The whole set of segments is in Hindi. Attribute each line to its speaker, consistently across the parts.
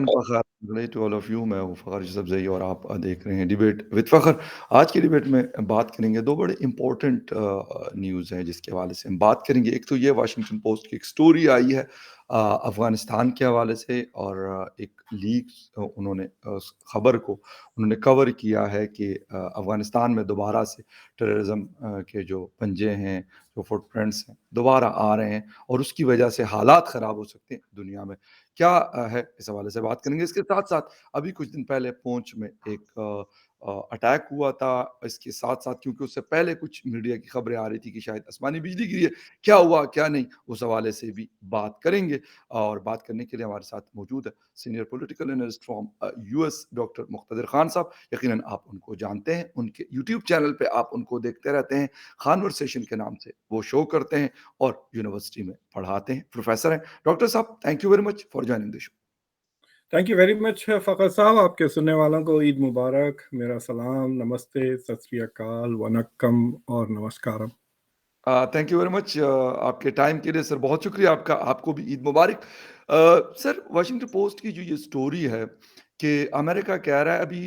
Speaker 1: Fakhar to all of you. मैं हूँ फ़खर यूसुफ़ज़ई और आप देख रहे हैं डिबेट विद फ़खर। आज की डिबेट में बात करेंगे 2 बड़े इम्पोर्टेंट न्यूज़ हैं जिसके हवाले से हम बात करेंगे। एक तो ये वाशिंगटन पोस्ट की एक स्टोरी आई है अफ़गानिस्तान के हवाले से और एक लीक उन्होंने उस खबर को उन्होंने कवर किया है कि अफ़गानिस्तान में दोबारा से टेररिज़्म के जो पंजे हैं, जो फुटप्रिंट्स हैं, दोबारा आ रहे हैं और उसकी वजह से हालात ख़राब हो सकते हैं दुनिया में। क्या है इस हवाले से बात करेंगे। इसके साथ-साथ अभी कुछ दिन पहले पुंछ में एक अटैक हुआ था। इसके साथ-साथ क्योंकि उससे पहले कुछ मीडिया की खबरें आ रही थी कि शायद आसमानी बिजली गिरी है। क्या हुआ, क्या नहीं, उस हवाले से भी बात करेंगे और बात करने के लिए हमारे साथ मौजूद है senior political analyst from US doctor Muqtadir Khan साहब। यकीनन आप उनको जानते हैं, उनके यूट्यूब चैनल पे आप उनको देखते रहते हैं। खानवर्सेशन के नाम से वो शो करते हैं और यूनिवर्सिटी में पढ़ाते हैं, प्रोफ़ेसर हैं। डॉक्टर साहब, thank you very much for joining the show.
Speaker 2: Thank you very much Fakhar साहब। आपके सुनने वालों को ईद मुबारक, मेरा सलाम, नमस्ते, सत श्री अकाल, वनक्कम और नमस्कारम।
Speaker 1: थैंक यू वेरी मच आपके टाइम के लिए सर, बहुत शुक्रिया आपका। आपको भी ईद मुबारक। सर, वाशिंगटन पोस्ट की जो ये स्टोरी है कि अमेरिका कह रहा है अभी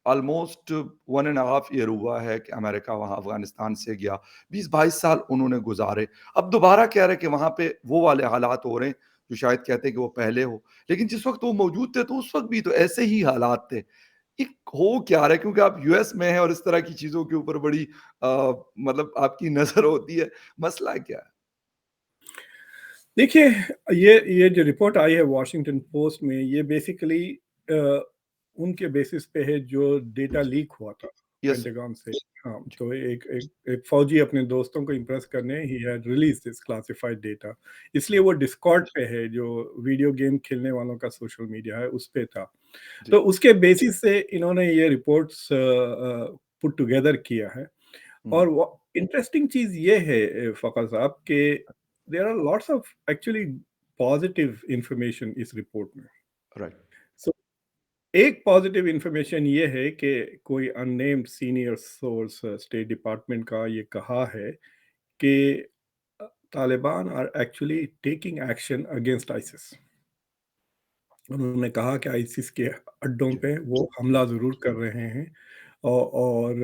Speaker 1: ऑलमोस्ट 1 एंड हाफ ईयर हुआ है कि अमेरिका वहाँ अफ़गानिस्तान से गया, 20-22 साल उन्होंने गुज़ारे। अब दोबारा कह रहे हैं कि वहाँ पे वो वाले हालात हो रहे हैं, जो शायद कहते हैं कि वो पहले हो। लेकिन जिस वक़्त वो मौजूद थे, तो उस वक़्त भी तो ऐसे ही हालात थे। ये हो क्या रहा है? क्योंकि आप यूएस में हैं और इस तरह की चीज़ों के ऊपर बड़ी मतलब आपकी नज़र होती है। मसला क्या है?
Speaker 2: देखिए, ये जो रिपोर्ट आई है वॉशिंगटन पोस्ट में, ये बेसिकली अ, उनके बेसिस पे है जो डेटा
Speaker 1: जी।
Speaker 2: लीक हुआ था
Speaker 1: यस सर।
Speaker 2: पेंटागन से। हाँ,
Speaker 1: जी,
Speaker 2: तो एक एक एक फौजी अपने दोस्तों को इम्प्रेस करने ही had released this classified data. इसलिए
Speaker 1: राइट।
Speaker 2: वो डिस्कॉर्ड पे है, जो वीडियो गेम खेलने वालों का सोशल मीडिया है, उस पे था।
Speaker 1: जी।
Speaker 2: तो उसके बेसिस से इन्होंने ये रिपोर्ट्स पुट टुगेदर किया है।
Speaker 1: हुँ,
Speaker 2: और वो इंटरेस्टिंग चीज़ ये है फ़खर साहब कि there are lots of actually positive information इस रिपोर्ट में।
Speaker 1: राइट।
Speaker 2: सो एक पॉजिटिव इन्फॉर्मेशन ये है कि कोई unnamed senior source state department का ये कहा है कि Taliban are actually taking action against ISIS. उन्होंने कहा कि आईसिस के अड्डों
Speaker 1: जी,
Speaker 2: पे वो हमला ज़रूर कर रहे हैं। और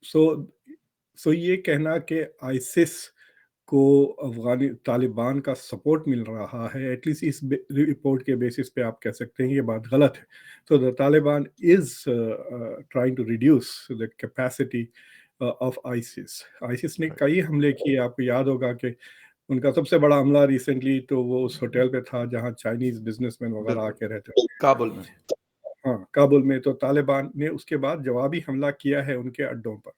Speaker 2: सो सो ये कहना कि आईसिस को अफ़गानी तालिबान का सपोर्ट मिल रहा है, एटलीस्ट इस रिपोर्ट के बेसिस पे आप कह सकते हैं ये बात गलत है। तो the Taliban is trying to reduce the capacity of ISIS. ISIS ने
Speaker 1: राइट।
Speaker 2: कई हमले किए, आपको याद होगा कि उनका सबसे बड़ा हमला रिसेंटली तो वो उस होटल पे था जहाँ चाइनीज़ बिज़नेसमैन वगैरह
Speaker 1: बिल्कुल,
Speaker 2: आके रहते थे।
Speaker 1: काबुल में।
Speaker 2: हाँ, काबुल में तो तालिबान ने उसके बाद जवाबी हमला किया है उनके अड्डों पर।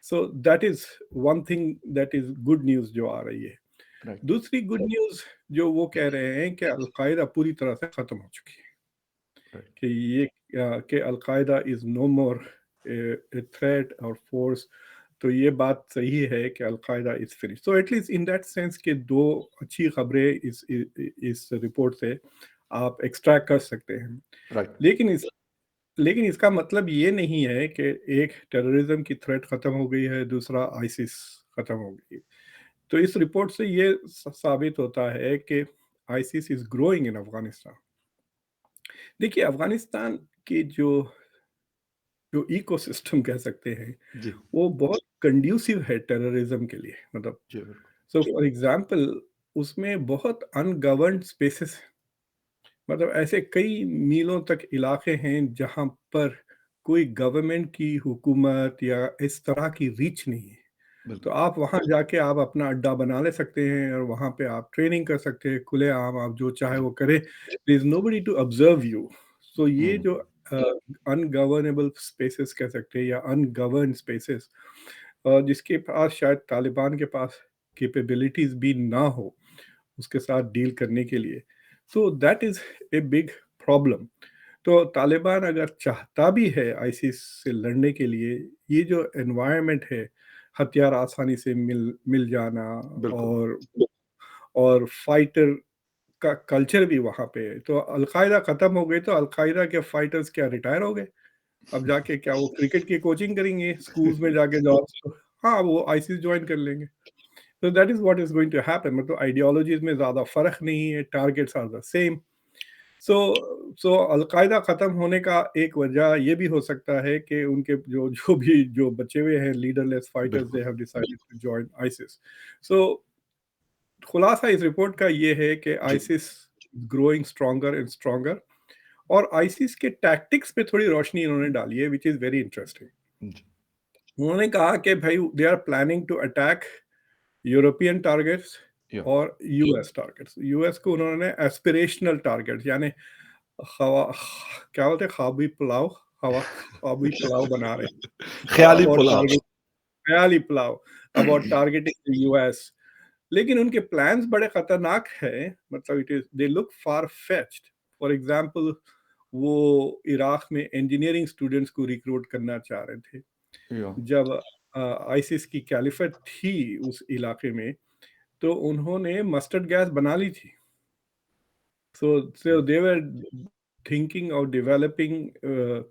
Speaker 2: सो that is one thing, that is good news जो आ रही है।
Speaker 1: राइट,
Speaker 2: दूसरी गुड न्यूज़ जो वो कह रहे हैं कि अल-कायदा पूरी तरह से ख़त्म हो चुकी है,
Speaker 1: राइट,
Speaker 2: कि ये कि al-Qaeda is no more a threat और फोर्स। तो ये बात सही है कि al-Qaeda is finished. So at least in that sense कि 2 अच्छी खबरें इस रिपोर्ट से आप एक्सट्रैक्ट कर सकते हैं।
Speaker 1: राइट,
Speaker 2: लेकिन इस लेकिन इसका मतलब ये नहीं है कि एक टेररिज्म की थ्रेट खत्म हो गई है, दूसरा आईसिस खत्म हो गई है। तो इस रिपोर्ट से ये साबित होता है कि ISIS is growing in Afghanistan. देखिए, अफगानिस्तान की जो जो इकोसिस्टम कह सकते हैं,
Speaker 1: जी,
Speaker 2: वो बहुत कंड्यूसिव है टेररिज्म के लिए। मतलब
Speaker 1: जी, बिल्कुल।
Speaker 2: सो फॉर एग्जांपल उसमें बहुत अनगवर्नड स्पेसेस, मतलब ऐसे कई मीलों तक इलाके हैं जहाँ पर कोई गवर्नमेंट की हुकूमत या इस तरह की रीच नहीं है। तो
Speaker 1: बिल्कुल।
Speaker 2: आप वहाँ जाके आप अपना अड्डा बना ले सकते हैं और वहाँ पे आप ट्रेनिंग कर सकते हैं, खुलेआम आप जो चाहे
Speaker 1: जी,
Speaker 2: वो करें। There is nobody to observe you. So ये
Speaker 1: हुँ,
Speaker 2: जो अनगवर्नेबल स्पेसेस कह सकते हैं या अनगवर्न्ड स्पेसेस, जिसके पास शायद तालिबान के पास कैपेबिलिटीज़ भी ना हो उसके साथ डील करने के लिए। सो that is a big problem. तो तालिबान अगर चाहता भी है आईसिस से लड़ने के लिए, ये जो एनवायरनमेंट है, हथियार आसानी से मिल मिल जाना
Speaker 1: बिल्कुल।
Speaker 2: और फाइटर का कल्चर भी वहाँ पे है। तो अल-कायदा खत्म हो गई तो अल-कायदा के फाइटर्स क्या रिटायर हो गए? अब जाके क्या वो क्रिकेट की कोचिंग करेंगे स्कूल्स में जाके जॉब्स? हाँ, वो आईसिस जॉइन कर लेंगे। तो that is what is going to happen. मतलब आइडियोलॉजीज़ में ज़्यादा फ़र्क नहीं है, targets are the same. So so al-Qaeda ख़त्म होने का एक वजह ये भी हो सकता है कि उनके जो बचे हुए हैं लीडरलेस फाइटर्स, दे
Speaker 1: बिल्कुल।
Speaker 2: Have decided to join ISIS. So खुलासा इस रिपोर्ट का ये है कि
Speaker 1: जी,
Speaker 2: ISIS growing stronger and stronger, और आईसिस के टैक्टिक्स पे थोड़ी रोशनी इन्होंने डाली है, व्हिच इज़ वेरी इंटरेस्टिंग।
Speaker 1: जी,
Speaker 2: उन्होंने कहा कि भाई they are planning to attack European targets
Speaker 1: या
Speaker 2: और यूएस टारगेट्स। यूएस को उन्होंने एस्पिरेशनल टारगेट्स, यानी खवा क्या बोलते हैं, ख्वाबी पुलाव बना रहे हैं
Speaker 1: ख़याली
Speaker 2: अबाउट
Speaker 1: पुलाव।
Speaker 2: टारगेट, ख्याली पुलाव अबाउट टारगेटिंग यूएस। लेकिन उनके प्लान्स बड़े खतरनाक हैं, मतलब it is they look far fetched. For example, वो इराक में इंजीनियरिंग स्टूडेंट्स को रिक्रूट करना चाह रहे थे।
Speaker 1: या
Speaker 2: जब आईसिस की कैलिफेट थी उस इलाके में, तो उन्होंने मस्टर्ड गैस बना ली थी। So they were thinking of developing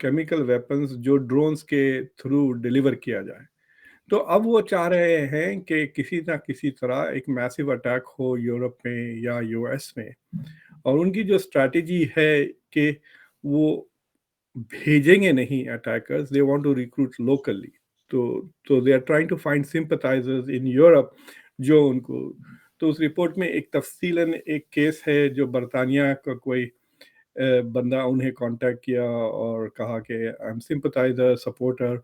Speaker 2: chemical weapons जो ड्रोन्स के थ्रू डिलीवर किया जाए। तो अब वो चाह रहे हैं कि किसी ना किसी तरह एक मैसिव अटैक हो यूरोप में या यूएस में, और उनकी जो स्ट्रैटेजी है कि वो भेजेंगे नहीं attackers, they want to recruit locally. तो they are trying to find sympathisers in Europe जो उनको। तो उस रिपोर्ट में एक तफसीलन एक केस है जो बरतानिया का कोई बंदा उन्हें कांटेक्ट किया और कहा कि आई एम सिंपथाइजर सपोर्टर,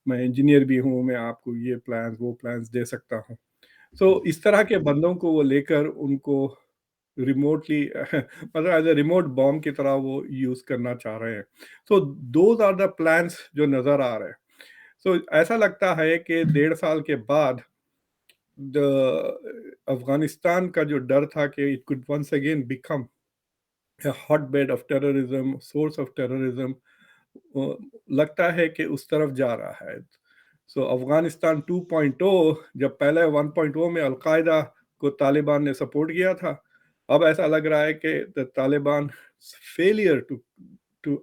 Speaker 2: मैं इंजीनियर भी हूँ, मैं आपको ये प्लान्स वो प्लान्स दे सकता हूँ। सो इस तरह के बंदों को वो लेकर उनको रिमोटली मतलब एज अ रिमोट बॉम्ब की तरह वो यूज़ करना चाह रहे हैं। So those are the plans जो नज़र आ रहे हैं। सो ऐसा लगता है कि 1.5 साल के बाद अफगानिस्तान का जो डर था कि it could once again become a hotbed of terrorism, source of terrorism, लगता है कि उस तरफ जा रहा है। सो अफगानिस्तान 2.0, जब पहले 1.0 में अलकायदा को तालिबान ने सपोर्ट किया था, अब ऐसा लग रहा है कि the Taliban failure to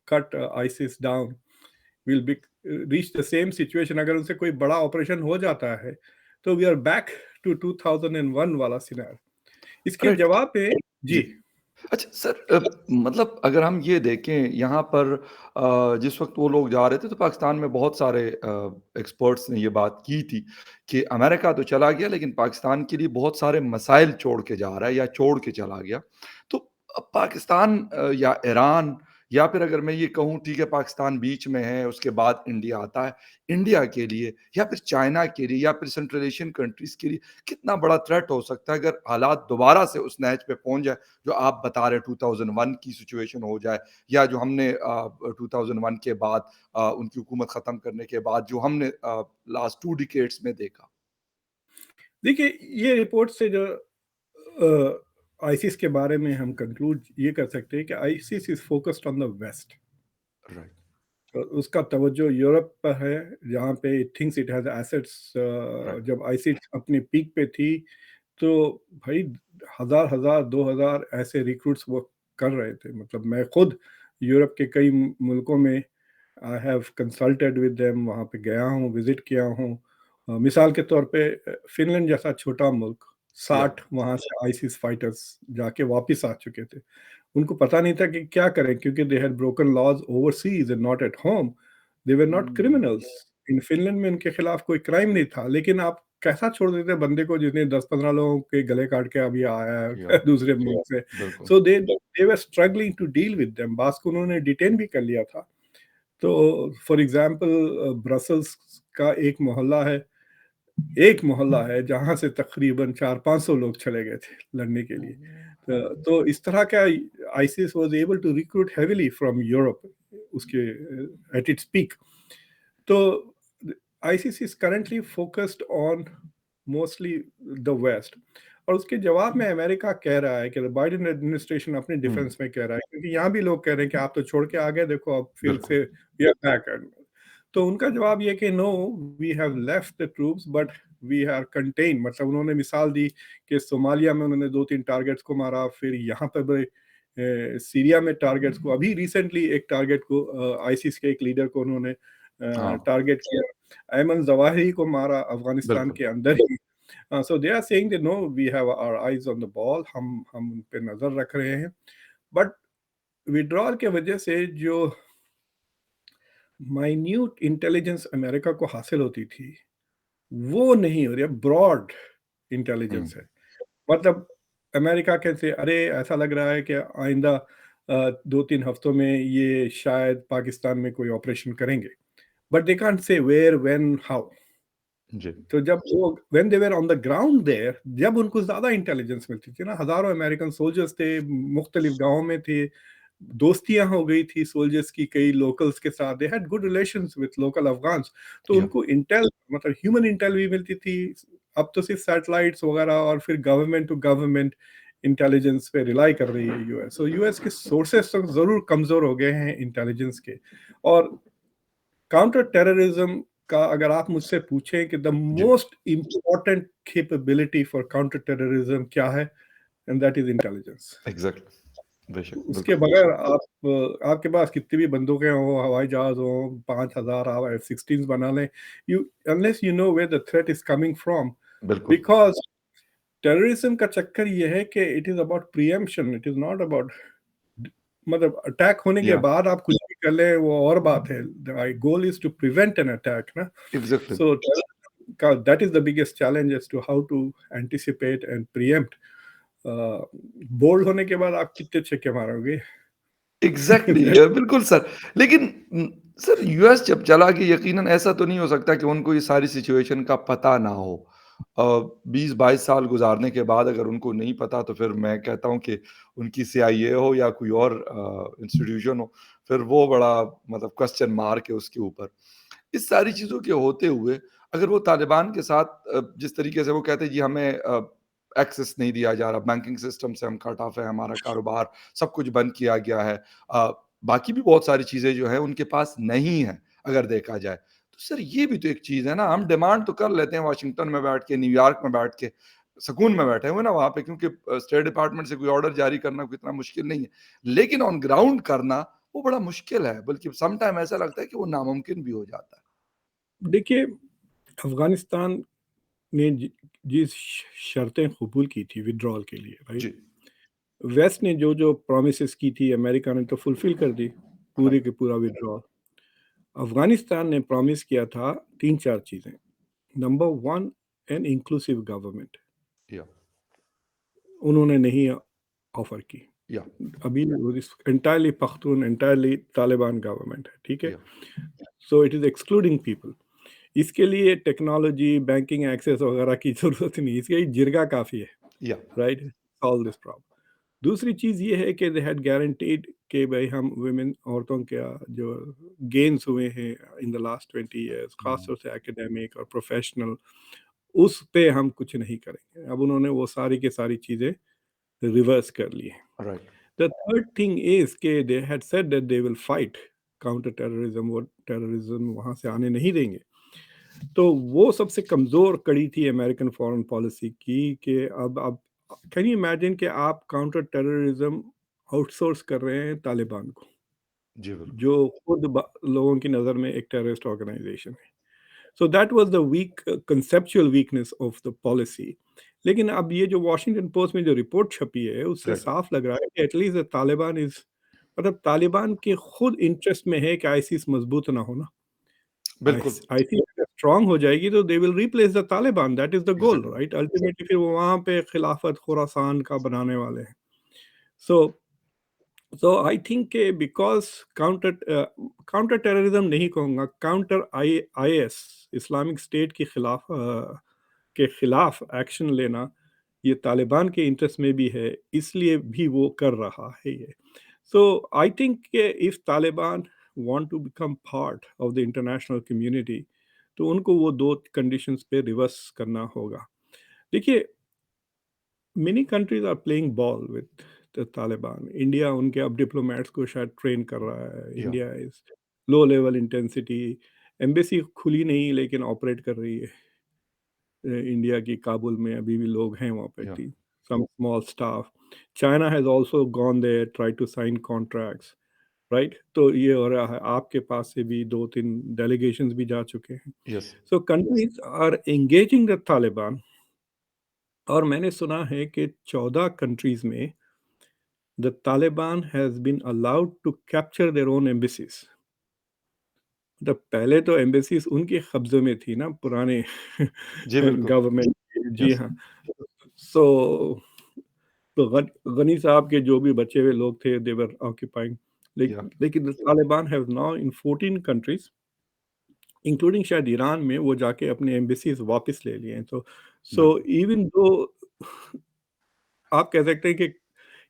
Speaker 2: cut ISIS down will be reach the same situation. अगर उनसे कोई बड़ा ऑपरेशन हो जाता है तो वी आर बैक टू 2001 वाला सिनेरियो। इसके
Speaker 1: राइट।
Speaker 2: जवाब में जी।
Speaker 1: जी। अच्छा सर, मतलब अगर हम ये देखें यहाँ पर, जिस वक़्त वो लोग जा रहे थे तो पाकिस्तान में बहुत सारे एक्सपर्ट्स ने ये बात की थी कि अमेरिका तो चला गया लेकिन पाकिस्तान के लिए बहुत सारे मसाइल छोड़ के जा रहा है या छोड़ के चला गया। तो अब पाकिस्तान या ईरान, या फिर अगर मैं ये कहूँ ठीक है पाकिस्तान बीच में है उसके बाद इंडिया आता है, इंडिया के लिए या फिर चाइना के लिए या फिर सेंट्रल एशियन कंट्रीज़ के लिए कितना बड़ा थ्रेट हो सकता है अगर हालात दोबारा से उस नहज पे पहुँच जाए जो आप बता रहे 2001 की सिचुएशन हो जाए, या जो हमने 2001 के बाद उनकी हुकूमत ख़त्म करने के बाद जो हमने लास्ट 2 डिकेड्स में देखा।
Speaker 2: देखिए, ये रिपोर्ट से जो आईसिस के बारे में हम कंक्लूड ये कर सकते हैं कि ISIS is focused on the west.
Speaker 1: Right,
Speaker 2: उसका तवज्जो यूरोप पर है, जहाँ पे it thinks it has assets.
Speaker 1: Right,
Speaker 2: जब आईसिस अपने पीक पे थी, तो भाई हज़ार-हज़ार 2000 ऐसे रिक्रूट्स वो कर रहे थे। मतलब मैं खुद यूरोप के कई मुल्कों में I have consulted with them, वहाँ पे गया हूँ, विज़िट किया हूँ। मिसाल के तौर पे फ़िनलैंड जैसा छोटा मुल्क,
Speaker 1: या
Speaker 2: 60 वहाँ से आईसिस फाइटर्स जाके वापिस आ चुके थे। उनको पता नहीं था कि क्या करें, क्योंकि they had broken laws overseas and not at home. They were not
Speaker 1: hmm,
Speaker 2: criminals. In Finland में उनके खिलाफ कोई क्राइम नहीं था, लेकिन आप कैसा छोड़ देते बंदे को जिसने 10-15 लोगों के गले काट के अभी आया है
Speaker 1: या
Speaker 2: दूसरे मुल्क से।
Speaker 1: बिल्कुल,
Speaker 2: so they were struggling to deal with them. बास को उन्होंने डिटेन भी कर लिया था। तो फॉर एग्ज़ाम्पल, ब्रसल्स का एक मोहल्ला है जहाँ से तकरीबन 400-500 लोग चले गए थे लड़ने के लिए। तो इस तरह का ISIS was able to recruit heavily from Europe उसके एट इट्स पीक। तो ISIS is currently focused on mostly the west, और उसके जवाब में अमेरिका कह रहा है कि बाइडेन एडमिनिस्ट्रेशन अपने
Speaker 1: हुँ,
Speaker 2: डिफेंस में कह रहा है, क्योंकि यहाँ भी लोग कह रहे हैं कि आप तो छोड़ के आ गए, देखो अब फिर
Speaker 1: बिल्कुल,
Speaker 2: से वी आर बैक। तो उनका जवाब ये कि no, we have left the troops but we are contain. मतलब उन्होंने मिसाल दी कि सोमालिया में उन्होंने 2-3 टारगेट्स को मारा, फिर यहाँ पे भी सीरिया में टारगेट्स को, अभी रिसेंटली एक टारगेट को आईसिस के एक लीडर को उन्होंने
Speaker 1: हाँ,
Speaker 2: टारगेट किया। अयमन ज़वाहिरी को मारा अफ़गानिस्तान
Speaker 1: बिल्कुल,
Speaker 2: के अंदर ही। So they are saying that no, we have our eyes on the ball, हम उन पे नज़र रख रहे हैं। बट विड्रॉल के वजह से जो माइन्यूट इंटेलिजेंस अमेरिका को हासिल होती थी, वो नहीं हो रही है, ब्रॉड
Speaker 1: हुँ,
Speaker 2: इंटेलिजेंस है। मतलब अमेरिका कैसे, अरे ऐसा लग रहा है कि आइंदा 2-3 हफ्तों में ये शायद पाकिस्तान में कोई ऑपरेशन करेंगे। But they can't say where, when, how.
Speaker 1: जी,
Speaker 2: तो जब वो when they were on the ground there, जब उनको ज़्यादा इंटेलिजेंस मिलती थी ना, हज़ारों अमेरिकन सोल्जर्स थे, मुख्तलिफ गाँवों में थे, दोस्तियाँ हो गई थी सोल्जर्स की कई लोकल्स के साथ, they had good relations with local Afghans. तो
Speaker 1: या
Speaker 2: उनको इंटेल, मतलब ह्यूमन इंटेल भी मिलती थी। अब तो सिर्फ़ सैटेलाइट्स वगैरह और फिर गवर्नमेंट टू गवर्नमेंट इंटेलिजेंस पे रिलाई कर रही है यूएस। सो यूएस के सोर्सेज़ तो ज़रूर कमज़ोर हो गए हैं इंटेलिजेंस के। और काउंटर टेररिज्म का अगर आप मुझसे पूछें कि द
Speaker 1: जी,
Speaker 2: most important capability for counter terrorism क्या है, and that is intelligence.
Speaker 1: Exactly, बेशक,
Speaker 2: उसके
Speaker 1: बिल्कुल।
Speaker 2: बगैर आप आपके पास कितनी भी बंदूकें हो, हवाई जहाज हो, 5,000 आप F-16 बना लें, you unless you know where the threat is coming from.
Speaker 1: बिल्कुल,
Speaker 2: बिकॉज टेररिज्म का चक्कर ये है कि it is about preemption, it is not about, मतलब अटैक होने के
Speaker 1: या
Speaker 2: बाद आप कुछ भी कर लें वो और बात है। Goal is to prevent an attack ना।
Speaker 1: Exactly,
Speaker 2: so that is the biggest challenge as to how to anticipate and preempt. Bold होने के बाद आप कितने छक्के मारोगे?
Speaker 1: एग्ज़ैक्टली बिल्कुल सर। लेकिन सर यूएस जब चला गया यकीनन ऐसा तो नहीं हो सकता कि उनको ये सारी सिचुएशन का पता ना हो। 20-22 साल गुज़ारने के बाद अगर उनको नहीं पता तो फिर मैं कहता हूँ कि उनकी सीआईए हो या कोई और इंस्टीट्यूशन हो, फिर वो बड़ा मतलब क्वेश्चन मार्क है उसके ऊपर। इस सारी चीज़ों के होते हुए अगर वो तालिबान के साथ जिस तरीके से वो कहते हैं जी हमें एक्सेस नहीं दिया जा रहा, बैंकिंग सिस्टम से हम कट ऑफ है, हमारा कारोबार सब कुछ बंद किया गया है। बाकी भी बहुत सारी चीज़ें जो हैं उनके पास नहीं हैं, अगर देखा जाए। तो सर ये भी तो एक चीज़ है ना, हम डिमांड तो कर लेते हैं वाशिंगटन में बैठ के, न्यूयॉर्क में बैठ के, सुकून में बैठे हुए ना वहाँ पे क्योंकि स्टेट डिपार्टमेंट से कोई ऑर्डर जारी करना कोई इतना मुश्किल नहीं है। लेकिन ऑन ग्राउंड करना वो बड़ा मुश्किल है, बल्कि सम टाइम ऐसा लगता है कि वो नामुमकिन भी हो जाता है।
Speaker 2: देखिए, अफगानिस्तान ने जिस शर्तें कबूल की थी विड्रॉल के लिए, राइट,
Speaker 1: जी,
Speaker 2: वेस्ट ने जो जो प्रोमिस की थी अमेरिका ने तो फुलफिल कर दी, पूरे
Speaker 1: राइट,
Speaker 2: के पूरा विड्रॉल। अफगानिस्तान ने प्रॉमिस किया था तीन चार चीज़ें। Number one, an inclusive government,
Speaker 1: yeah,
Speaker 2: उन्होंने नहीं ऑफर की।
Speaker 1: या,
Speaker 2: अभी entirely Pakhtun, entirely Taliban government है, ठीक है।
Speaker 1: Yeah,
Speaker 2: so it is excluding people. इसके लिए टेक्नोलॉजी, बैंकिंग एक्सेस वगैरह की ज़रूरत नहीं, इसके लिए जिरगा काफ़ी है,
Speaker 1: या,
Speaker 2: राइट, सॉल्व दिस प्रॉब्लम। दूसरी चीज़ ये है कि दे हैड गारंटीड कि भाई हम वुमेन, औरतों का जो गेन्स हुए हैं इन द लास्ट 20 इयर्स, खास
Speaker 1: हुँ,
Speaker 2: तौर से एकेडमिक और प्रोफेशनल, उस पे हम कुछ नहीं करेंगे। अब उन्होंने वो सारी की सारी चीज़ें रिवर्स कर ली हैं।
Speaker 1: Right,
Speaker 2: the third thing is कि they had said that they will fight counter terrorism, वो टेररिज्म वहाँ से आने नहीं देंगे। तो वो सबसे कमज़ोर कड़ी थी अमेरिकन फॉरेन पॉलिसी की कि अब कैन यू इमेजिन कि आप काउंटर टेररिज्म आउटसोर्स कर रहे हैं तालिबान को,
Speaker 1: जी, बिल्कुल,
Speaker 2: जो खुद लोगों की नज़र में एक टेररिस्ट ऑर्गेनाइजेशन है। So that was the weak conceptual weakness of the policy. लेकिन अब ये जो वॉशिंगटन पोस्ट में जो रिपोर्ट छपी है उससे
Speaker 1: राइट,
Speaker 2: साफ लग रहा है कि एटलीस्ट तालिबान इज, मतलब तालिबान के खुद इंटरेस्ट में है कि आईसिस मजबूत ना हो ना।
Speaker 1: बिल्कुल,
Speaker 2: आईसिस अगर स्ट्रांग हो जाएगी तो they will replace the Taliban, that is the goal,
Speaker 1: exactly,
Speaker 2: right. Ultimately फिर वो वहां पे खिलाफत खुरासान का बनाने वाले हैं। सो सो आई थिंक के बिकॉज काउंटर काउंटर टेररिज्म नहीं कहूँगा, काउंटर आईएस, इस्लामिक स्टेट के खिलाफ एक्शन लेना, ये तालिबान के इंटरेस्ट में भी है, इसलिए भी वो कर रहा है ये। So I think if Taliban want to become part of the international community, तो उनको वो दो कंडीशंस पे रिवर्स करना होगा। देखिए, many countries are playing ball with the Taliban. India उनके अब डिप्लोमेट्स को शायद ट्रेन कर रहा है।
Speaker 1: या,
Speaker 2: India is low level intensity, embassy खुली नहीं लेकिन ऑपरेट कर रही है। इंडिया की काबुल में अभी भी लोग हैं वहाँ पे,
Speaker 1: या,
Speaker 2: some small staff. China has also gone there, tried to sign contracts, right? तो ये हो रहा है, आपके पास से भी 2-3 delegations भी जा चुके हैं।
Speaker 1: Yes,
Speaker 2: So countries are engaging the Taliban, और मैंने सुना है कि 14 कंट्रीज में the Taliban has been allowed to capture their own embassies. मतलब पहले तो एम्बेसीज उनके कब्जे में थी ना पुराने
Speaker 1: जी, बिल्कुल।
Speaker 2: गवर्नमेंट की। जी
Speaker 1: यस।
Speaker 2: हाँ। सो तो गनी साहब के जो भी बचे हुए लोग थे दे वर ऑक्यूपाइंग,
Speaker 1: या
Speaker 2: लेकिन Taliban have now in 14 countries including शायद ईरान में वो जाके अपने एम्बेसीज वापस ले लिए हैं। तो सो
Speaker 1: बिल्कुल।
Speaker 2: इवन दो आप कह सकते हैं कि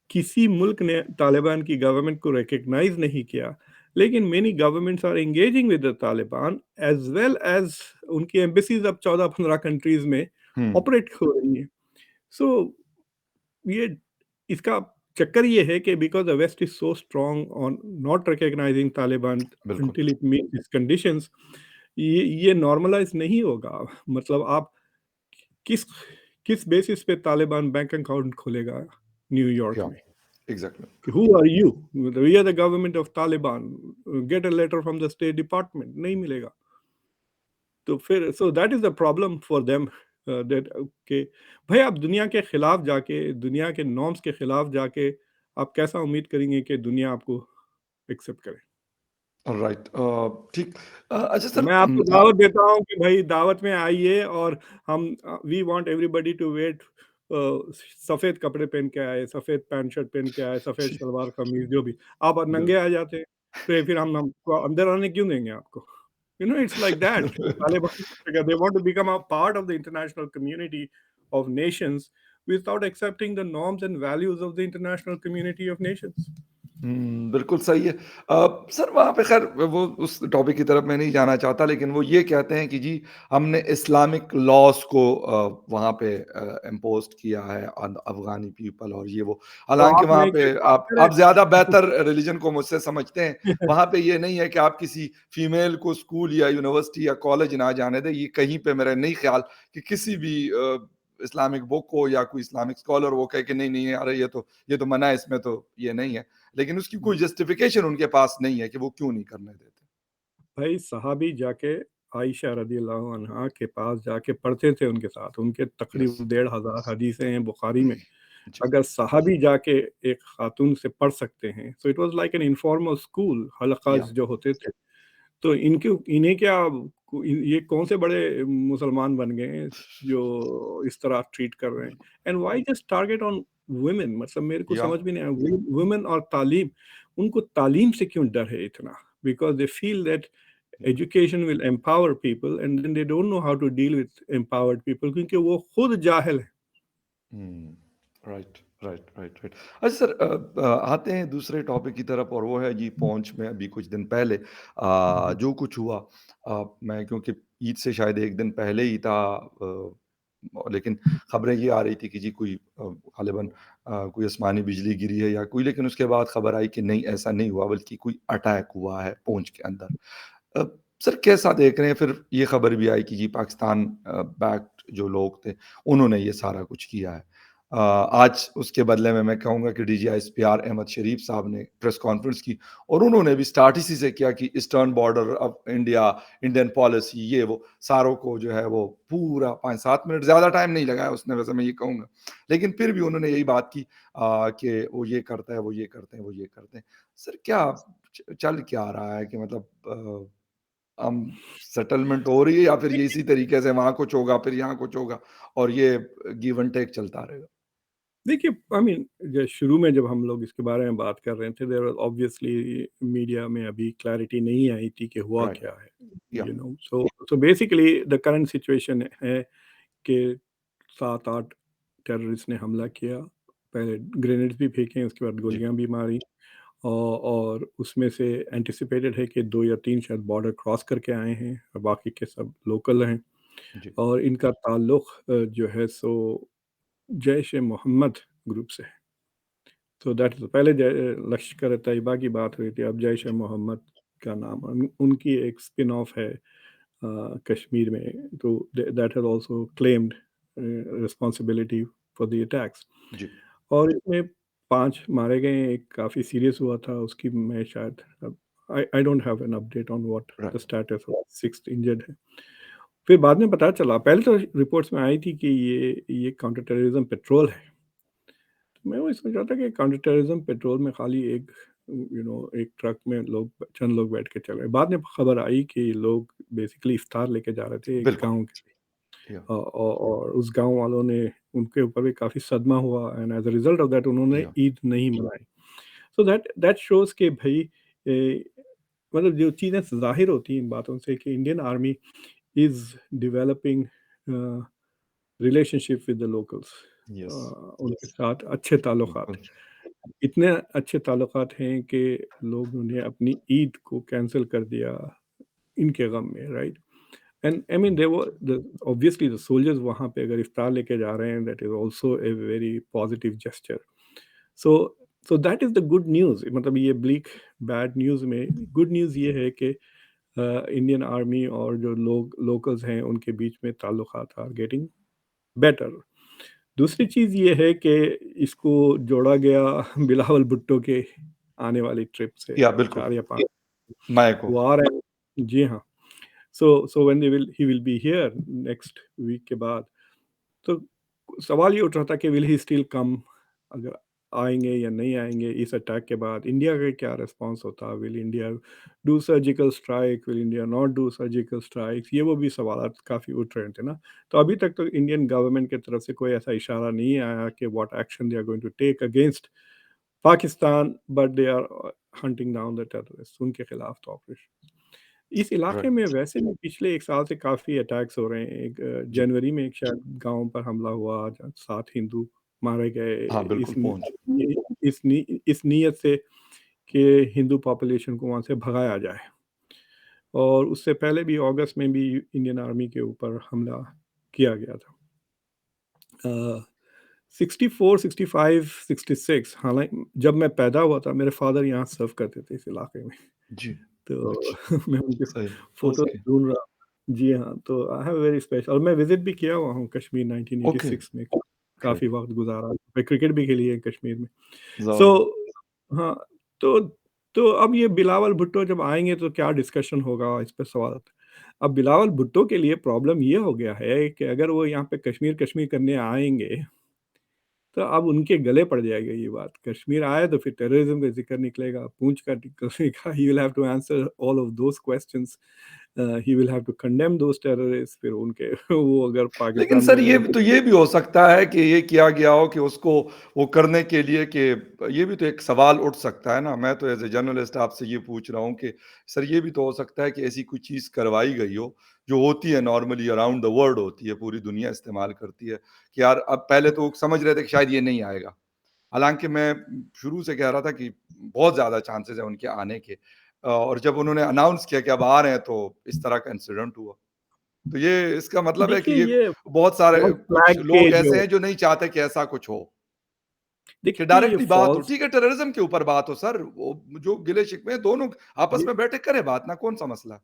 Speaker 2: किसी मुल्क ने तालिबान की गवर्नमेंट को रिकग्नाइज नहीं किया, लेकिन many governments are engaging with the Taliban as well as उनकी एम्बेसीज अब 14-15 कंट्रीज में
Speaker 1: हुँ,
Speaker 2: ऑपरेट हो रही हैं। सो ये इसका चक्कर ये है कि because the west is so strong on not recognising Taliban
Speaker 1: बिल्कुल।
Speaker 2: until it meets its conditions, ये नॉर्मलाइज नहीं होगा। मतलब आप किस किस बेसिस पे तालिबान बैंक अकाउंट खोलेगा न्यूयॉर्क
Speaker 1: या
Speaker 2: में?
Speaker 1: Exactly.
Speaker 2: Who are you? We are the government of Taliban. Get a letter from the State Department. नहीं मिलेगा। तो फिर सो that is the problem for them, that okay भाई आप दुनिया के खिलाफ जाके, दुनिया के नॉर्म्स के खिलाफ जाके आप कैसा उम्मीद करेंगे कि दुनिया आपको एक्सेप्ट करे?
Speaker 1: राइट। ठीक। अच्छा सर,
Speaker 2: मैं आपको दावत देता हूँ कि भाई दावत में आइए और हम we want everybody to wear सफेद कपड़े पहन के आए, सफेद पैंट शर्ट पहन के आए, सफेद
Speaker 1: जी,
Speaker 2: सलवार कमीज जो भी। आप नंगे
Speaker 1: बिल्कुल।
Speaker 2: आ जाते हैं, तो फिर हम हमको अंदर आने क्यों देंगे आपको? It's like that. Taliban, they want to become a part of the international community of nations without accepting the norms and values of the international community of nations.
Speaker 1: बिल्कुल सही है। सर वहाँ पे ख़ैर वो उस टॉपिक की तरफ मैं नहीं जाना चाहता, लेकिन वो ये कहते हैं कि जी हमने इस्लामिक लॉज़ को वहाँ पे इम्पोज़्ड किया है ऑन अफ़गानी पीपल और ये वो।
Speaker 2: तो
Speaker 1: हालाँकि
Speaker 2: आप
Speaker 1: वहाँ
Speaker 2: नए
Speaker 1: पे
Speaker 2: की बात
Speaker 1: आप ज़्यादा
Speaker 2: करें।
Speaker 1: बेहतर रिलिजन को मुझसे समझते हैं। वहाँ पे ये नहीं है कि आप किसी फीमेल को स्कूल या यूनिवर्सिटी या कॉलेज ना जाने दें। ये कहीं पे मेरा नहीं ख़्याल कि किसी भी इस्लामिक बुक हो या कोई इस्लामिक स्कॉलर वो कहे कि नहीं-नहीं अरे ये तो मना है, इसमें तो ये नहीं है। लेकिन उसकी कोई जस्टिफिकेशन उनके पास नहीं है कि वो क्यों नहीं करने देते।
Speaker 2: भाई सहाबी जाके आयशा रदियल्लाहु अन्हा के पास जाके पढ़ते थे उनके साथ, उनके
Speaker 1: यस।
Speaker 2: तकरीबन 1500 हदीसें हैं बुखारी में।
Speaker 1: जी।
Speaker 2: अगर सहाबी जाके एक खातून से पढ़ सकते हैं, so it was like an informal school,
Speaker 1: या
Speaker 2: हलकाज जो होते थे। तो इनके इन्हें क्या ये कौन से बड़े मुसलमान बन गए हैं जो इस तरह ट्रीट कर रहे हैं? And why just target on women? मतलब मेरे को
Speaker 1: या
Speaker 2: समझ में नहीं आया। वुमेन और तालीम, उनको तालीम से क्यों डर है इतना? Because they feel that education will empower people and then they don't know how to deal with empowered people, क्योंकि वो खुद जाहिल है।
Speaker 1: हुँ। Right, right, right, right. अच्छा सर, आते हैं दूसरे टॉपिक की तरफ और वो है जी पहुँच में अभी कुछ दिन पहले जो कुछ हुआ, मैं क्योंकि ईद से शायद 1 दिन पहले ही था, लेकिन खबरें ये आ रही थी कि जी कोई ग़ालिबन कोई आसमानी बिजली गिरी है या कोई, लेकिन उसके बाद खबर आई कि नहीं ऐसा नहीं हुआ बल्कि कोई अटैक हुआ है पूंछ के अंदर। अ, सर कैसा देख रहे हैं? फिर ये खबर भी आई कि जी पाकिस्तान बैक्ड जो लोग थे, उन्होंने ये सारा कुछ किया है। आज उसके बदले में मैं कहूँगा कि डीजीआईएसपीआर अहमद शरीफ साहब ने प्रेस कॉन्फ्रेंस की और उन्होंने भी स्टार्ट इसी से किया कि eastern border of India, Indian policy ये वो, सारों को जो है वो पूरा 5-7 मिनट ज़्यादा टाइम नहीं लगाया उसने, वैसे मैं ये कहूँगा। लेकिन फिर भी उन्होंने यही बात की कि वो ये करता है, वो ये करते हैं, वो ये करते हैं। सर क्या चल क्या रहा है कि मतलब हम सेटलमेंट हो रही है या फिर ये इसी तरीके से वहाँ कुछ होगा, फिर यहाँ कुछ होगा और ये गिव एंड टेक चलता रहेगा?
Speaker 2: देखिए, आई मीन जो शुरू में जब हम लोग इसके बारे में बात कर रहे थे, देयर वाज़ ऑब्वियसली मीडिया में अभी क्लैरिटी नहीं आई थी कि हुआ
Speaker 1: राइट,
Speaker 2: क्या है,
Speaker 1: yeah
Speaker 2: so basically the current situation है कि 7-8 टेररिस्ट ने हमला किया। पहले ग्रेनेड्स भी फेंके, उसके बाद
Speaker 1: जी,
Speaker 2: गोलियाँ भी मारी। और उसमें से एंटिसिपेटेड है कि 2 या 3 शायद बॉर्डर क्रॉस करके आए हैं और बाकी के सब लोकल हैं।
Speaker 1: जी,
Speaker 2: और इनका ताल्लुक जो है सो जैश-ए-मोहम्मद ग्रुप से है। तो दैट इज़ पहले लश्कर-ए-तैयबा की बात हुई थी, अब
Speaker 1: जी,
Speaker 2: जैश-ए-मोहम्मद का नाम उनकी एक स्पिन ऑफ है कश्मीर में, तो that has also claimed responsibility for the attacks.
Speaker 1: जी,
Speaker 2: और इसमें 5 मारे गए हैं, एक काफ़ी सीरियस हुआ था, उसकी मैं शायद अब I don't have an update on what the
Speaker 1: right,
Speaker 2: status of 6th injured है। फिर बाद में पता चला, पहले तो रिपोर्ट्स में आई थी कि ये काउंटर टेररिज्म पेट्रोल है। मैं वही सोच रहा था कि काउंटर टेररिज्म पेट्रोल में खाली एक एक ट्रक में लोग चंद लोग बैठ के चल रहे, बाद में खबर आई कि लोग बेसिकली इफ्तार लेके जा रहे थे एक
Speaker 1: बिल्कुल।
Speaker 2: गांव के।
Speaker 1: या
Speaker 2: और उस गांव वालों ने उनके ऊपर भी काफी सदमा हुआ and as a result of that उन्होंने
Speaker 1: या
Speaker 2: ईद नहीं मनाई। सो दैट दैट शोज कि भाई ए, मतलब जो चीज़ें ज़ाहिर होती हैं इन बातों से कि Indian army is developing relationship with the locals.
Speaker 1: Yes.
Speaker 2: उनके साथ अच्छे ताल्लुकात,
Speaker 1: बिल्कुल।
Speaker 2: इतने अच्छे ताल्लुकात हैं कि लोगों ने अपनी ईद को कैंसल कर दिया इनके गम में, right? And I mean there were the obviously the soldiers वहाँ पे अगर इफ्तार लेके जा रहे हैं, that is also a very positive gesture. So so that is the good news, मतलब ये ब्लीक बैड न्यूज़ में गुड न्यूज़ ये है कि इंडियन आर्मी और जो लोग लोकल्स हैं उनके बीच में ताल्लुकात आर गेटिंग बेटर। दूसरी चीज़ ये है कि इसको जोड़ा गया बिलावल भुट्टो के आने वाली ट्रिप से,
Speaker 1: या बिल्कुल।
Speaker 2: 4 या 5
Speaker 1: मैं को
Speaker 2: वो आ रहे हैं। जी हाँ। So when they will he will be here next week के बाद, तो सवाल ये उठ रहा था कि विल ही स्टिल कम, अगर आएँगे या नहीं आएँगे इस अटैक के बाद, इंडिया का क्या रिस्पॉन्स होता? Will India do surgical strike, will India not do surgical strikes? ये वो भी सवालात काफ़ी उठ रहे थे ना। तो अभी तक तो इंडियन गवर्नमेंट की तरफ से कोई ऐसा इशारा नहीं आया कि what action they are going to take against Pakistan, but they are hunting down the terrorists, उनके खिलाफ तो ऑपरेशन। इस इलाके में
Speaker 1: राइट।
Speaker 2: वैसे भी पिछले 1 साल से काफ़ी अटैक्स हो रहे हैं। एक
Speaker 1: जी।
Speaker 2: जनवरी में एक शायद गाँव पर हमला हुआ, ज 7 हिंदू मारे गए
Speaker 1: हाँ,
Speaker 2: इस
Speaker 1: बिल्कुल
Speaker 2: नी
Speaker 1: पहुँच।
Speaker 2: इस नी इस नीयत से कि हिंदू पॉपुलेशन को वहाँ से भगाया जाए। और उससे पहले भी अगस्त में भी इंडियन आर्मी के ऊपर हमला किया गया था। अ, 64, 65, 66, हालाँकि जब मैं पैदा हुआ था मेरे फ़ादर यहाँ सर्व करते थे इस इलाके में।
Speaker 1: जी।
Speaker 2: तो
Speaker 1: अच्छा।
Speaker 2: मैं उनके
Speaker 1: सही।
Speaker 2: Photos
Speaker 1: okay.
Speaker 2: ढूँढ रहा। जी हाँ, तो आई हैव वेरी स्पेशल, और मैं विज़िट भी किया हुआ हूँ कश्मीर
Speaker 1: ओके।
Speaker 2: 1986 में, काफ़ी
Speaker 1: राइट।
Speaker 2: वक़्त गुज़ारा। मैं क्रिकेट भी खेली है कश्मीर में। सो
Speaker 1: ज़बरदस्त।
Speaker 2: हाँ, तो तो अब ये बिलावल भुट्टो जब आएँगे तो क्या डिस्कशन होगा इस पे सवाल आता है। अब बिलावल भुट्टो के लिए प्रॉब्लम ये हो गया है कि अगर वो यहाँ पे कश्मीर करने आएँगे, तो अब उनके गले पड़ जाएगी ये बात। कश्मीर आए तो फिर टेररिज़्म का ज़िक्र निकलेगा, पूंछ का निकलेगा, he will have to answer all of those questions. He will have to condemn those terrorists, फिर उनके वो अगर
Speaker 1: लेकिन
Speaker 2: पाकिस्तान में
Speaker 1: सर
Speaker 2: रहे
Speaker 1: ये
Speaker 2: तो
Speaker 1: तो ये भी हो सकता है कि ये किया गया हो कि उसको वो करने के लिए कि ये भी तो एक सवाल उठ सकता है ना। मैं तो एज़ ए जर्नलिस्ट आपसे ये पूछ रहा हूँ कि सर ये भी तो हो सकता है कि ऐसी कोई चीज़ करवाई गई हो, जो होती है नॉर्मली अराउंड द वर्ल्ड होती है, पूरी दुनिया इस्तेमाल करती है, कि यार अब पहले तो वो समझ रहे थे कि शायद ये नहीं आएगा। हालाँकि मैं शुरू से कह रहा था कि बहुत ज़्यादा चांसेज़ है उनके आने के। और जब उन्होंने अनाउंस किया कि अब आ रहे हैं तो इस तरह का इंसिडेंट हुआ। तो ये इसका मतलब है कि
Speaker 2: देखिए
Speaker 1: ये
Speaker 2: ये
Speaker 1: बहुत सारे
Speaker 2: फॉल्स
Speaker 1: कुछ
Speaker 2: फ्लैग के
Speaker 1: लोग ऐसे
Speaker 2: जो
Speaker 1: हैं जो नहीं चाहते कि ऐसा कुछ हो, कि
Speaker 2: देखिए ये
Speaker 1: डायरेक्टली बात हो।
Speaker 2: फॉल्स
Speaker 1: ठीक है, टेररिज्म के ऊपर बात हो सर, वो जो गिले-शिकवे हैं दोनों आपस
Speaker 2: ये
Speaker 1: में बैठे करें बात ना, कौन-सा मसला है?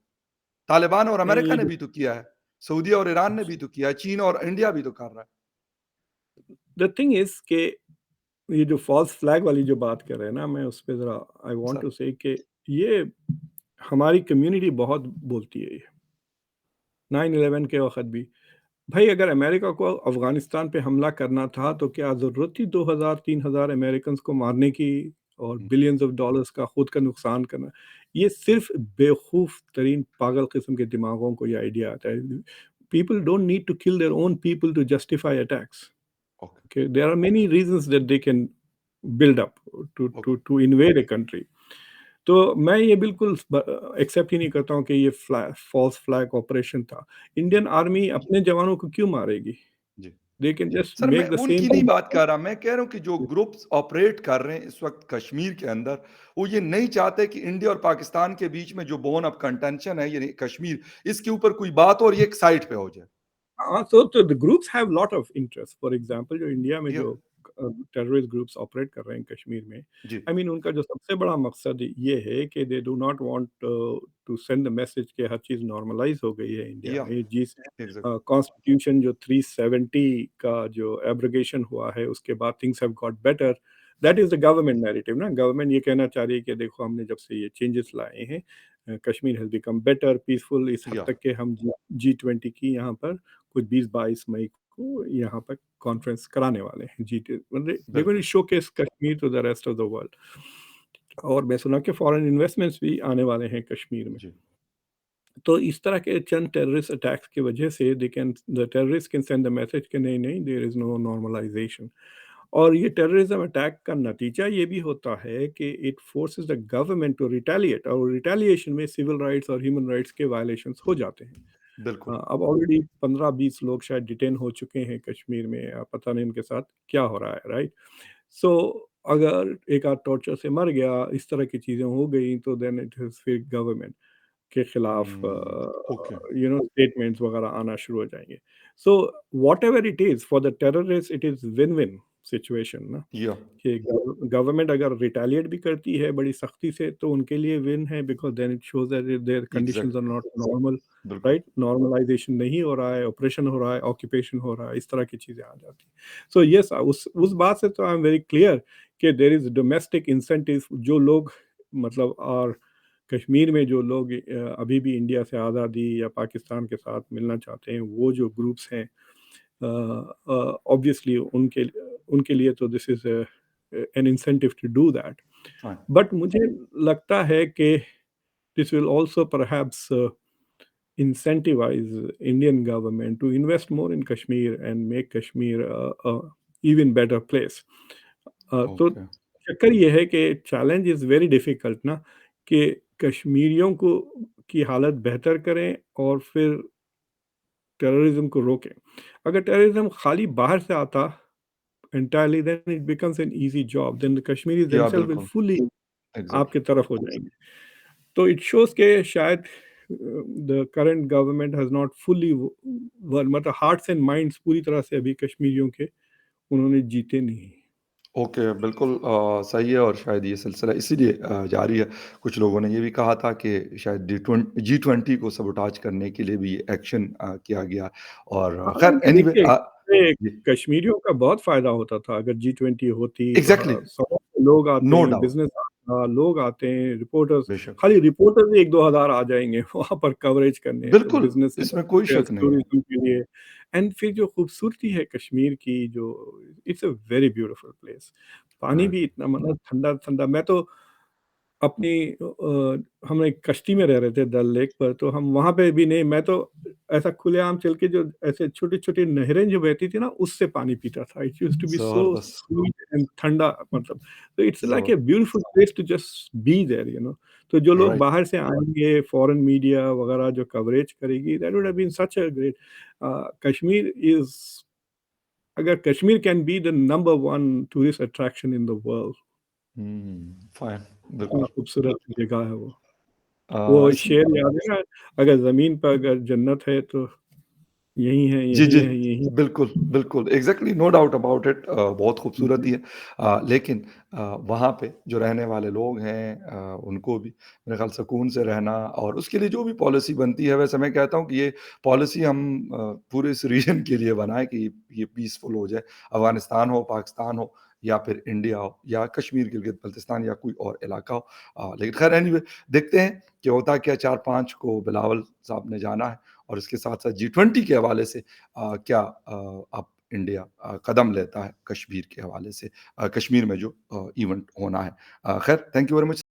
Speaker 1: तालिबान और
Speaker 2: नहीं
Speaker 1: अमेरिका
Speaker 2: ये
Speaker 1: ने
Speaker 2: जो
Speaker 1: भी तो किया है, सऊदी और ईरान ने भी तो किया है, चीन और इंडिया भी तो कर रहा है।
Speaker 2: द थिंग इज़ कि ये जो फॉल्स फ्लैग वाली जो बात कर रहे हैं ना, मैं उस पे ज़रा आई वांट
Speaker 1: सर
Speaker 2: टू से कि ये हमारी कम्युनिटी बहुत बोलती है ये, 9/11 के वक़्त भी। भाई अगर अमेरिका को अफ़गानिस्तान पे हमला करना था, तो क्या ज़रूरत थी 2000-3000 अमेरिकन्स को मारने की और
Speaker 1: हुँ,
Speaker 2: बिलियंस ऑफ डॉलर्स का खुद का नुकसान करना? ये सिर्फ़ बेवकूफ़ तरीन पागल किस्म के दिमागों को ये आइडिया आता है। People don't need to kill their own people to justify attacks.
Speaker 1: Okay,
Speaker 2: Okay, there are many reasons that they can build up
Speaker 1: okay,
Speaker 2: to invade a country. तो मैं ये बिल्कुल एक्सेप्ट ही नहीं करता हूँ कि ये फॉल्स फ्लैग ऑपरेशन था। इंडियन आर्मी अपने जवानों को क्यों मारेगी?
Speaker 1: जी।
Speaker 2: दे कैन जस्ट
Speaker 1: सर मैं
Speaker 2: मेक द सेम।
Speaker 1: उनकी नहीं बात कर रहा, मैं कह रहा हूँ कि जो ग्रुप्स ऑपरेट कर रहे हैं इस वक़्त कश्मीर के अंदर, वो ये नहीं चाहते कि इंडिया और पाकिस्तान के बीच में जो बोन ऑफ कंटेंशन है, यानी कश्मीर, इसके ऊपर कोई बात हो और ये एक साइड पे हो जाए।
Speaker 2: हाँ, so the groups have lot of interest. For example, जो इंडिया में
Speaker 1: या
Speaker 2: जो टेररिस्ट ग्रुप्स ऑपरेट कर रहे हैं कश्मीर में,
Speaker 1: जी,
Speaker 2: आई मीन उनका जो सबसे बड़ा मकसद ये है कि they do not want to send the message कि हर चीज़ नॉर्मलाइज़ हो गई है इंडिया
Speaker 1: या
Speaker 2: में। जिस
Speaker 1: एग्ज़ैक्टली,
Speaker 2: कॉन्स्टिट्यूशन जो 370 का जो एब्रोगेशन हुआ है, उसके बाद things have got better. That is the government narrative ना। गवर्नमेंट ये कहना चाह रही है कि देखो हमने जब से ये चेंजेस लाए हैं, Kashmir has become better, peaceful, इस हद
Speaker 1: या
Speaker 2: तक के हम जी G20 की यहाँ पर कुछ 20-22 मई यहाँ पर कॉन्फ्रेंस कराने वाले हैं जी, मतलब दे गोना
Speaker 1: बिल्कुल।
Speaker 2: Showcase Kashmir to the rest of the world. और मैं सुना कि फॉरेन इन्वेस्टमेंट्स भी आने वाले हैं कश्मीर में।
Speaker 1: जी,
Speaker 2: तो इस तरह के चंद टेररिस्ट अटैक्स की वजह से they can the terrorist can send the message कि नहीं, नहीं, देयर इज़ नो नॉर्मलाइज़ेशन। और ये टेररिज्म अटैक का नतीजा ये भी होता है कि it forces the government to retaliate, और रिटेलिएशन में सिविल राइट्स और ह्यूमन राइट्स के वायलेशंस हो जाते हैं।
Speaker 1: बिल्कुल।
Speaker 2: अब ऑलरेडी 15-20 लोग शायद डिटेन हो चुके हैं कश्मीर में, पता नहीं उनके साथ क्या हो रहा है, राइट? सो अगर एक आध टॉर्चर से मर गया, इस तरह की चीज़ें हो गई, तो देन इट इज़ फिर गवर्नमेंट के खिलाफ
Speaker 1: ओके।
Speaker 2: स्टेटमेंट्स वगैरह आना शुरू हो जाएँगे। So whatever it is for the terrorist, it is win win situation ना,
Speaker 1: या
Speaker 2: कि गवर्नमेंट अगर रिटेलिएट भी करती है बड़ी सख्ती से, तो उनके लिए विन है, because then it shows that their conditions are
Speaker 1: exactly,
Speaker 2: not normal,
Speaker 1: बिल्कुल।
Speaker 2: राइट? नॉर्मलाइज़ेशन नहीं हो रहा है, ऑपरेशन हो रहा है, ऑक्यूपेशन हो रहा है, इस तरह की चीज़ें आ जाती हैं। सो येस, उस बात से तो आई एम वेरी क्लियर कि देयर इज़ डोमेस्टिक इंसेंटिव, जो लोग मतलब और कश्मीर में जो लोग अभी भी इंडिया से आज़ादी या पाकिस्तान के साथ मिलना चाहते हैं, वो जो ग्रुप्स हैं, ऑब्वियसली उनके लिए तो this is an incentive to do that.
Speaker 1: हाँ,
Speaker 2: बट मुझे लगता है कि this will also perhaps incentivize Indian government to invest more in Kashmir and make Kashmir a even better place. तो
Speaker 1: ओके।
Speaker 2: चक्कर ये है कि चैलेंज इज़ वेरी डिफ़िकल्ट ना, कि कश्मीरियों को की हालत बेहतर करें और फिर टेररिज़्म को रोकें। अगर टेररिज़्म खाली बाहर से आता entirely, then it becomes an easy job, then the Kashmiris
Speaker 1: या
Speaker 2: देमसेल्फ विल
Speaker 1: बिल्कुल,
Speaker 2: फुल्ली आपकी
Speaker 1: एग्ज़ैक्टली।
Speaker 2: तरफ हो जाएँगे। तो इट शोज़ कि शायद the current government has not fully won मतलब हार्ट्स एंड माइंड्स पूरी तरह से अभी कश्मीरियों के उन्होंने जीते नहीं।
Speaker 1: ओके, बिल्कुल सही है और शायद ये सिलसिला इसीलिए जारी है। कुछ लोगों ने ये भी कहा था कि शायद जी20 को सबोटाज करने के लिए भी एक्शन किया गया और
Speaker 2: हाँ,
Speaker 1: ख़ैर एनीवे
Speaker 2: देखिए इससे
Speaker 1: जी,
Speaker 2: कश्मीरियों का बहुत फ़ायदा होता था अगर जी20 होती,
Speaker 1: एग्ज़ैक्टली,
Speaker 2: वहाँ सौ लोग आते
Speaker 1: नो
Speaker 2: हैं,
Speaker 1: डाउट,
Speaker 2: बिज़नेस लोग आते हैं, रिपोर्टर्स,
Speaker 1: बेशक।
Speaker 2: खाली रिपोर्टर्स ही 1-2 हज़ार आ जाएँगे वहाँ पर कवरेज करने,
Speaker 1: बिल्कुल,
Speaker 2: बिज़नेस
Speaker 1: इसमें कोई शक नहीं है।
Speaker 2: टूरिज़्म के लिए। एंड फिर जो खूबसूरती है कश्मीर की, जो it's a very beautiful place. पानी
Speaker 1: राइट,
Speaker 2: भी इतना मतलब ठंडा-ठंडा, मैं तो अपनी हम एक कश्ती में रह रहे थे डल लेक पर, तो हम वहाँ पे भी नहीं, मैं तो ऐसा खुलेआम चल के जो ऐसे छोटी-छोटी नहरें जो बहती थी ना, उससे पानी पीता था। It used to be so
Speaker 1: ज़बरदस्त,
Speaker 2: स्वीट एंड ठंडा मतलब, तो इट्स लाइक
Speaker 1: ज़बर
Speaker 2: a beautiful place to just be there, you know. तो जो लोग
Speaker 1: राइट,
Speaker 2: बाहर से आएँगे, फॉरेन मीडिया वगैरह जो कवरेज करेगी, that would have been such a great Kashmir is अगर Kashmir can be the number 1 tourist attraction in the world,
Speaker 1: fine,
Speaker 2: इतनी
Speaker 1: बिल्कुल।
Speaker 2: खूबसूरत जगह है वो। वो
Speaker 1: अ,
Speaker 2: एक
Speaker 1: इसी
Speaker 2: शेर याद है ना, अगर ज़मीन पे अगर जन्नत है तो यही है,
Speaker 1: जी,
Speaker 2: यही
Speaker 1: जी।
Speaker 2: है, यही।
Speaker 1: बिल्कुल, बिल्कुल, exactly no doubt about it बहुत खूबसूरत ही
Speaker 2: जी,
Speaker 1: है। लेकिन वहाँ पे जो रहने वाले लोग हैं उनको भी मेरे ख़्याल सुकून से रहना और उसके लिए जो भी पॉलिसी बनती है, वैसे मैं कहता हूँ कि ये पॉलिसी हम पूरे इस रीजन के लिए बनाएँ कि ये पीसफुल हो जाए। अफ़गानिस्तान हो, पाकिस्तान हो या फिर इंडिया हो या कश्मीर, गिलगित-बल्तिस्तान या कोई और इलाका हो। लेकिन ख़ैर एनीवे देखते हैं कि होता क्या 4-5 को बिलावल साहब ने जाना है और इसके साथ-साथ जी20 के हवाले से क्या अब इंडिया कदम लेता है कश्मीर के हवाले से कश्मीर में जो इवेंट होना है। ख़ैर थैंक यू वेरी मच।